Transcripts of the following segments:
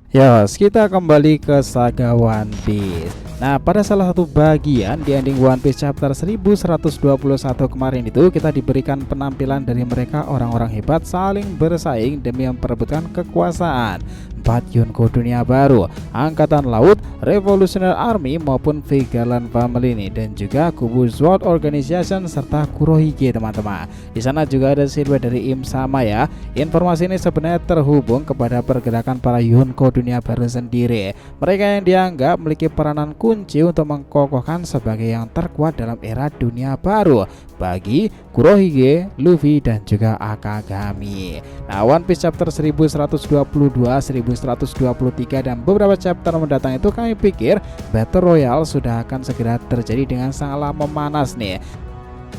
Yos, kita kembali ke saga One Piece. Nah, pada salah satu bagian di ending One Piece chapter 1121 kemarin itu kita diberikan penampilan dari mereka orang-orang hebat saling bersaing demi memperebutkan kekuasaan. 4 Yonko dunia baru, Angkatan Laut, Revolutionary Army maupun Vigalan Family ini, dan juga kubu Sword Organization serta Kurohige teman-teman. Di sana juga ada siluet dari Im Sama ya. Informasi ini sebenarnya terhubung kepada pergerakan para Yonko dunia baru sendiri. Mereka yang dianggap memiliki peranan kunci untuk mengkokohkan sebagai yang terkuat dalam era dunia baru bagi Kurohige, Luffy dan juga Akagami. Nah, One Piece chapter 1122, 1123 dan beberapa chapter mendatang itu kami pikir Battle Royale sudah akan segera terjadi dengan sangatlah memanas nih.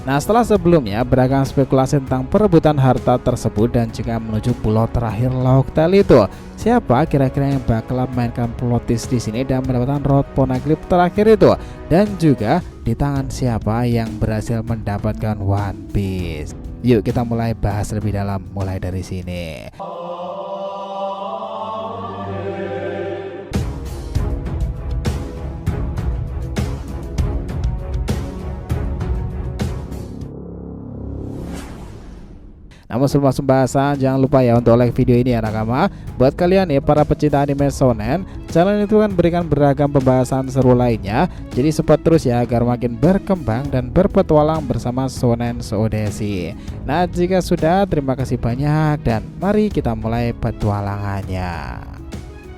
Nah, setelah sebelumnya beragam spekulasi tentang perebutan harta tersebut dan juga menuju pulau terakhir Laughtale itu, siapa kira-kira yang bakal memainkan plot twist di sini dan mendapatkan Road Poneglyph terakhir itu, dan juga di tangan siapa yang berhasil mendapatkan One Piece. Yuk kita mulai bahas lebih dalam mulai dari sini. Namun sebelum masuk bahasan, jangan lupa ya untuk like video ini ya nakama. Buat kalian ya para pecinta anime shonen, channel itu kan berikan beragam pembahasan seru lainnya. Jadi support terus ya agar makin berkembang dan berpetualang bersama Shonen Soudesi. Nah, jika sudah, terima kasih banyak dan mari kita mulai petualangannya.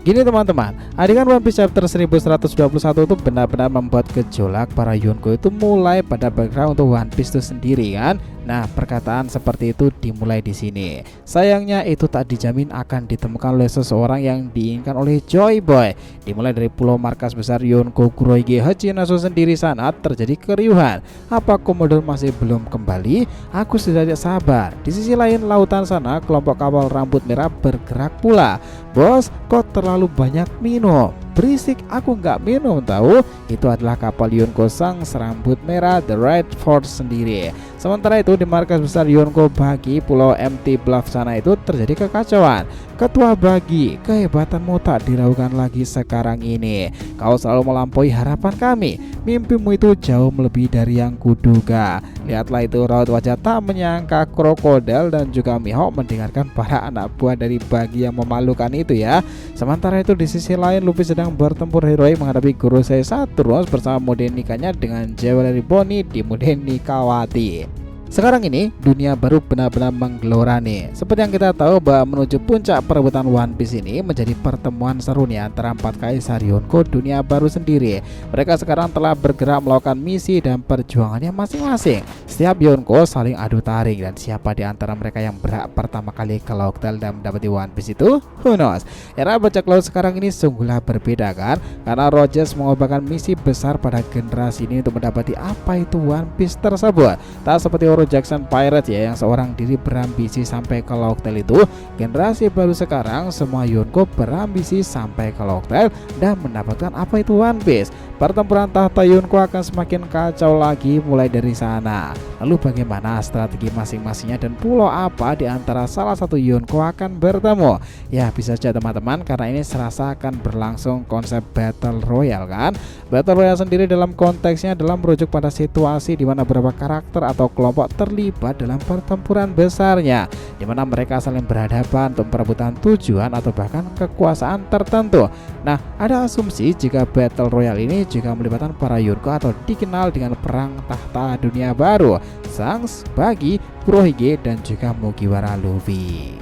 Gini teman-teman, adegan One Piece chapter 1121 itu benar-benar membuat gejolak para Yonko itu mulai pada bergerak untuk One Piece itu sendiri kan. Nah, perkataan seperti itu dimulai di sini. Sayangnya itu tak dijamin akan ditemukan oleh seseorang yang diinginkan oleh Joy Boy. Dimulai dari pulau markas besar Yonko Kurohige Hachinasu sendiri sana terjadi keriuhan. Apa Komodo masih belum kembali? Aku sudah tidak sabar. Di sisi lain lautan sana kelompok kapal rambut merah bergerak pula. Bos, kok terlalu banyak minum? Berisik, aku nggak minum tahu. Itu adalah kapal Yonko sang serambut merah The Red Force sendiri. Sementara itu di markas besar Yonko Bagi pulau MT Bluff sana itu terjadi kekacauan. Ketua Bagi, kehebatanmu tak diragukan lagi sekarang ini. Kau selalu melampaui harapan kami. Mimpimu itu jauh melebihi dari yang kuduga. Lihatlah itu raut wajah tak menyangka krokodil dan juga Mihawk mendengarkan para anak buah dari Bagi yang memalukan itu ya. Sementara itu di sisi lain Luffy sedang bertempur heroik menghadapi Gorosei Saturnus bersama mode nikahnya dengan Jewelry Bonnie di mode Nikawati. Sekarang ini dunia baru benar-benar menggelora nih. Seperti yang kita tahu bahwa menuju puncak perebutan One Piece ini menjadi pertemuan seru nih antara 4 kaisar Yonko dunia baru sendiri. Mereka sekarang telah bergerak melakukan misi dan perjuangannya masing-masing. Setiap Yonko saling adu taring dan siapa di antara mereka yang berhak pertama kali ke Laughtale dan mendapati One Piece itu? Who knows? Era bajak laut sekarang ini sungguhlah berbeda kan? Karena Rogers mengobarkan misi besar pada generasi ini untuk mendapati apa itu One Piece tersebut. Tak seperti Jackson Pirate ya yang seorang diri berambisi sampai ke Laughtale itu. Generasi baru sekarang semua Yonko berambisi sampai ke Laughtale dan mendapatkan apa itu One Piece. Pertempuran tahta Yonko akan semakin kacau lagi mulai dari sana. Lalu bagaimana strategi masing-masingnya dan pulau apa di antara salah satu Yonko akan bertemu? Ya bisa saja teman-teman, karena ini serasa akan berlangsung konsep Battle Royale kan. Battle Royale sendiri dalam konteksnya adalah merujuk pada situasi di mana beberapa karakter atau kelompok terlibat dalam pertempuran besarnya, di mana mereka saling berhadapan untuk perebutan tujuan atau bahkan kekuasaan tertentu. Nah, ada asumsi jika Battle Royale ini juga melibatkan para Yonko atau dikenal dengan perang tahta dunia baru, Shanks, Bagi, Kurohige dan juga Mugiwara Luffy.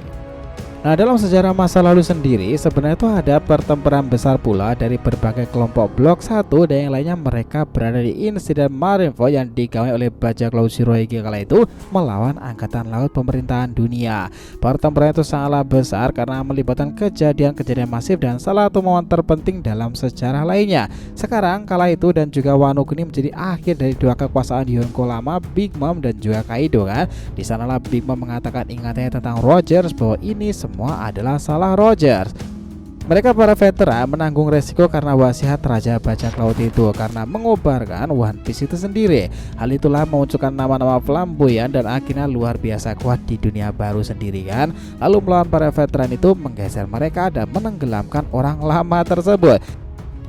Nah, dalam sejarah masa lalu sendiri sebenarnya itu ada pertempuran besar pula dari berbagai kelompok blok 1 dan yang lainnya. Mereka berada di insiden Marineford yang digawe oleh bajak laut Shirohige kala itu melawan angkatan laut pemerintahan dunia. Pertempuran itu sangatlah besar karena melibatkan kejadian-kejadian masif dan salah satu momen terpenting dalam sejarah lainnya. Sekarang kala itu dan juga Wano Kuni menjadi akhir dari dua kekuasaan Yonko lama, Big Mom dan juga Kaido kan. Di sanalah Big Mom mengatakan ingatannya tentang Rogers bahwa ini semua adalah salah Rogers. Mereka para veteran menanggung resiko karena wasiat Raja Bajak Laut itu karena mengobarkan One Piece itu sendiri. Hal itulah memunculkan nama-nama flamboyan dan akhirnya luar biasa kuat di dunia baru sendiri kan. Lalu melawan para veteran itu menggeser mereka dan menenggelamkan orang lama tersebut.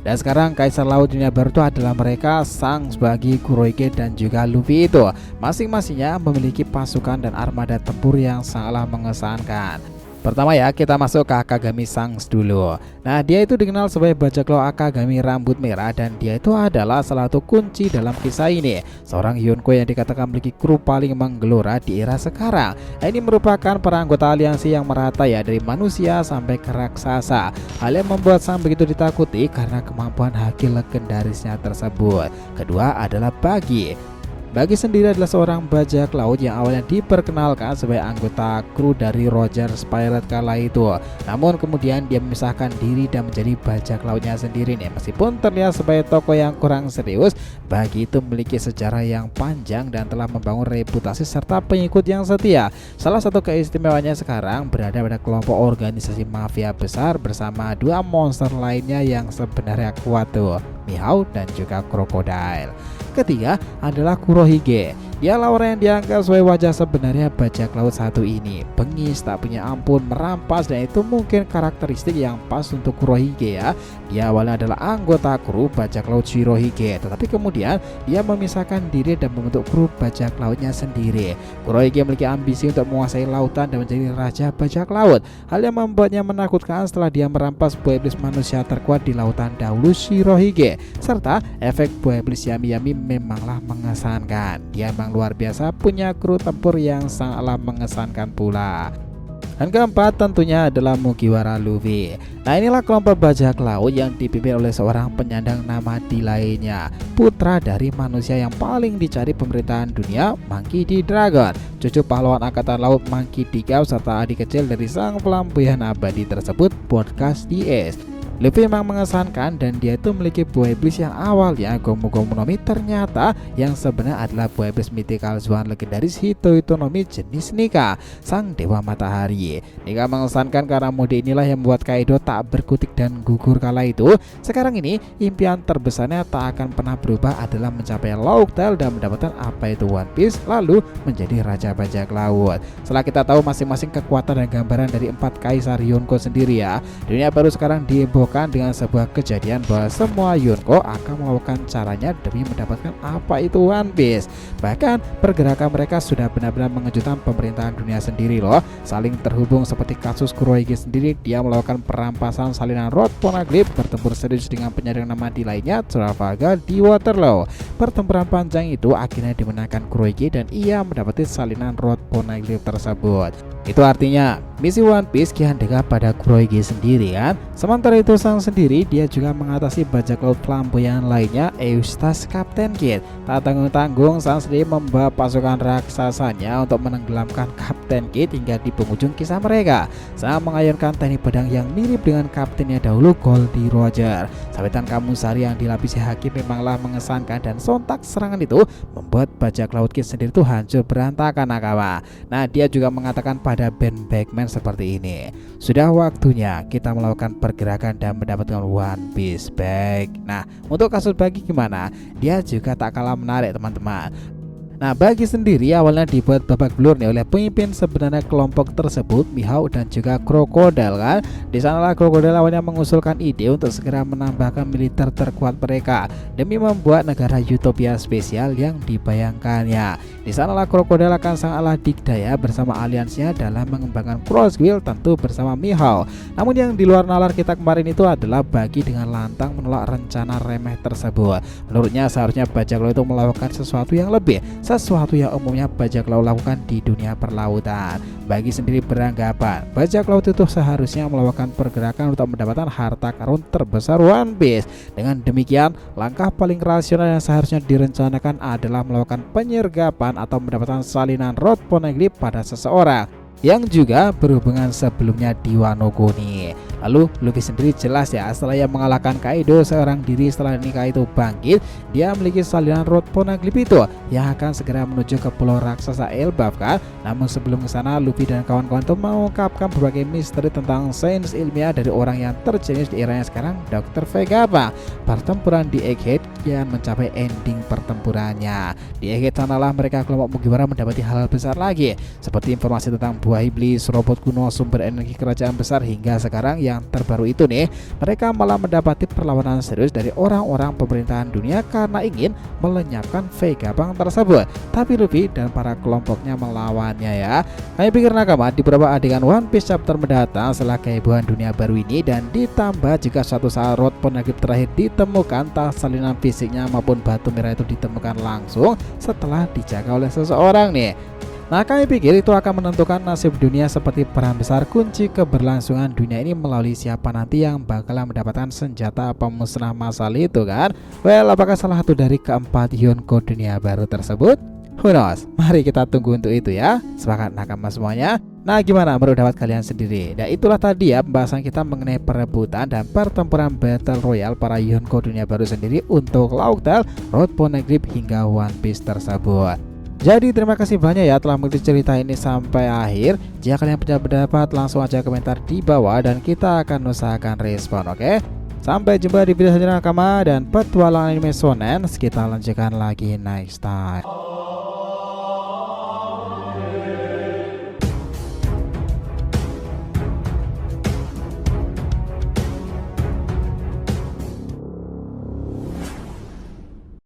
Dan sekarang Kaisar Laut dunia baru itu adalah mereka, Shanks, Buggy, Kurohige dan juga Luffy itu. Masing-masingnya memiliki pasukan dan armada tempur yang sangatlah mengesankan. Pertama ya, kita masuk ke Akagami Shanks dulu. Nah, dia itu dikenal sebagai bajak laut Akagami rambut merah dan dia itu adalah salah satu kunci dalam kisah ini. Seorang Yonko yang dikatakan memiliki kru paling menggelora di era sekarang. Nah, ini merupakan para anggota aliansi yang merata ya, dari manusia sampai ke raksasa. Hal yang membuat Shanks begitu ditakuti karena kemampuan haki legendarisnya tersebut. Kedua adalah Buggy. Buggy sendiri adalah seorang bajak laut yang awalnya diperkenalkan sebagai anggota kru dari Roger's Pirate kala itu. Namun kemudian dia memisahkan diri dan menjadi bajak lautnya sendiri nih. Meskipun terlihat sebagai tokoh yang kurang serius, Buggy itu memiliki sejarah yang panjang dan telah membangun reputasi serta pengikut yang setia. Salah satu keistimewaannya sekarang berada pada kelompok organisasi mafia besar bersama dua monster lainnya yang sebenarnya kuat tuh, Mihawk dan juga Crocodile. Ketiga adalah Kurohige. Dialah orang yang dianggap sebagai wajah sebenarnya bajak laut satu ini. Bengis, tak punya ampun, merampas, dan itu mungkin karakteristik yang pas untuk Kurohige ya. Dia awalnya adalah anggota kru bajak laut Shirohige, tetapi kemudian dia memisahkan diri dan membentuk kru bajak lautnya sendiri. Kurohige memiliki ambisi untuk menguasai lautan dan menjadi raja bajak laut. Hal yang membuatnya menakutkan setelah dia merampas buah iblis manusia terkuat di lautan dahulu Shirohige. Serta efek buah iblis Yami-Yami memanglah mengesankan. Dia memang luar biasa, punya kru tempur yang sangatlah mengesankan pula. Dan keempat tentunya adalah Mugiwara Luffy. Nah, inilah kelompok bajak laut yang dipimpin oleh seorang penyandang nama D lainnya, putra dari manusia yang paling dicari pemerintahan dunia, Monkey D. Dragon, cucu pahlawan angkatan laut Monkey D. Cap, serta adik kecil dari sang flamboyan abadi tersebut, Podcast DS. Luffy memang mengesankan dan dia itu memiliki buah iblis yang awalnya Gomu Gomu no Mi, ternyata yang sebenarnya adalah buah iblis mythical Swan legendaris Hito no Mi jenis Nika, sang dewa matahari. Nika mengesankan karena mode inilah yang membuat Kaido tak berkutik dan gugur kala itu. Sekarang ini impian terbesarnya tak akan pernah berubah adalah mencapai Lauk Tale dan mendapatkan apa itu One Piece, lalu menjadi raja bajak laut. Setelah kita tahu masing-masing kekuatan dan gambaran dari 4 kaisar Yonko sendiri ya, dunia baru sekarang diebohkan dengan sebuah kejadian bahwa semua Yonko akan melakukan caranya demi mendapatkan apa itu One Piece. Bahkan pergerakan mereka sudah benar-benar mengejutkan pemerintahan dunia sendiri loh. Saling terhubung seperti kasus Kurohige sendiri, dia melakukan perampasan salinan Rod Poneglyph, bertempur serius dengan penyandang nama D lainnya, Trafalgar di Waterloo. Pertempuran panjang itu akhirnya dimenangkan Kurohige dan ia mendapati salinan Rod Poneglyph tersebut. Itu artinya misi One Piece kian dekat pada Kurohige sendiri kan. Sementara itu Shanks sendiri dia juga mengatasi bajak laut flamboyan lainnya, Eustace Captain Kidd. Tak tanggung-tanggung Shanks sendiri membawa pasukan raksasanya untuk menenggelamkan Captain Kidd hingga di penghujung kisah mereka. Sang mengayunkan teknik pedang yang mirip dengan kaptennya dahulu, Goldie Roger. Sabetan Kamusari yang dilapisi haki memanglah mengesankan dan sontak serangan itu membuat bajak laut Kidd sendiri itu hancur berantakan nakama. Nah, dia juga mengatakan pada Ben Beckman seperti ini, sudah waktunya kita melakukan pergerakan dan mendapatkan One Piece back. Nah, untuk kasus Buggy gimana? Dia juga tak kalah menarik teman-teman. Nah, Buggy sendiri awalnya dibuat babak belur nih oleh pemimpin sebenarnya kelompok tersebut, Mihawk dan juga Crocodile kan. Di sanalah Crocodile awalnya mengusulkan ide untuk segera menambahkan militer terkuat mereka demi membuat negara utopia spesial yang dibayangkannya. Di sanalah Crocodile akan sangatlah dikdaya bersama aliansinya dalam mengembangkan Crosswill, tentu bersama Mihawk. Namun yang di luar nalar kita kemarin itu adalah Buggy dengan lantang menolak rencana remeh tersebut. Menurutnya seharusnya bajak laut itu melakukan sesuatu yang lebih, sesuatu yang umumnya bajak laut lakukan di dunia perlautan. Buggy sendiri beranggapan bajak laut itu seharusnya melakukan pergerakan untuk mendapatkan harta karun terbesar One Piece. Dengan demikian, langkah paling rasional yang seharusnya direncanakan adalah melakukan penyergapan atau mendapatkan salinan Rod Poneglyph pada seseorang. yang juga berhubungan sebelumnya di Wano Kuni. Lalu Luffy sendiri jelas ya, setelah ia mengalahkan Kaido seorang diri setelah nikah itu bangkit, dia memiliki salinan Road Poneglyph itu yang akan segera menuju ke pulau raksasa Elbaf kan. Namun sebelum ke sana, Luffy dan kawan-kawan itu mengungkapkan berbagai misteri tentang sains ilmiah dari orang yang terjenius di eranya sekarang, Dr. Vegapunk. Pertempuran di Egghead kian mencapai ending pertempurannya. Di Egghead sanalah mereka kelompok Mugiwara mendapati hal besar lagi, seperti informasi tentang buah iblis, robot kuno, sumber energi kerajaan besar, hingga sekarang yang terbaru itu nih, mereka malah mendapati perlawanan serius dari orang-orang pemerintahan dunia karena ingin melenyapkan Vegapunk tersebut. Tapi Luffy dan para kelompoknya melawannya ya. Kami pikir nakama di beberapa adegan One Piece chapter mendatang setelah kehebohan dunia baru ini, dan ditambah jika suatu saat Road Poneglyph terakhir ditemukan, entah salinan fisiknya maupun batu merah itu ditemukan langsung setelah dijaga oleh seseorang nih. Nah, kami pikir itu akan menentukan nasib dunia, seperti peran besar kunci keberlangsungan dunia ini melalui siapa nanti yang bakalan mendapatkan senjata pemusnah massal itu kan. Well, apakah salah satu dari keempat Yonko dunia baru tersebut? Who knows? Mari kita tunggu untuk itu ya. Sepakat nakama semuanya? Nah, gimana menurut pendapat kalian sendiri? Dan itulah tadi ya pembahasan kita mengenai perebutan dan pertempuran Battle Royale para Yonko dunia baru sendiri untuk Laugh Tale, Road Poneglyph hingga One Piece tersebut. Jadi terima kasih banyak ya telah mengikuti cerita ini sampai akhir. Jika kalian punya pendapat, langsung aja komentar di bawah dan kita akan usahakan respon, oke? Sampai jumpa di video selanjutnya nakama, dan petualangan anime shonen kita lanjutkan lagi next time.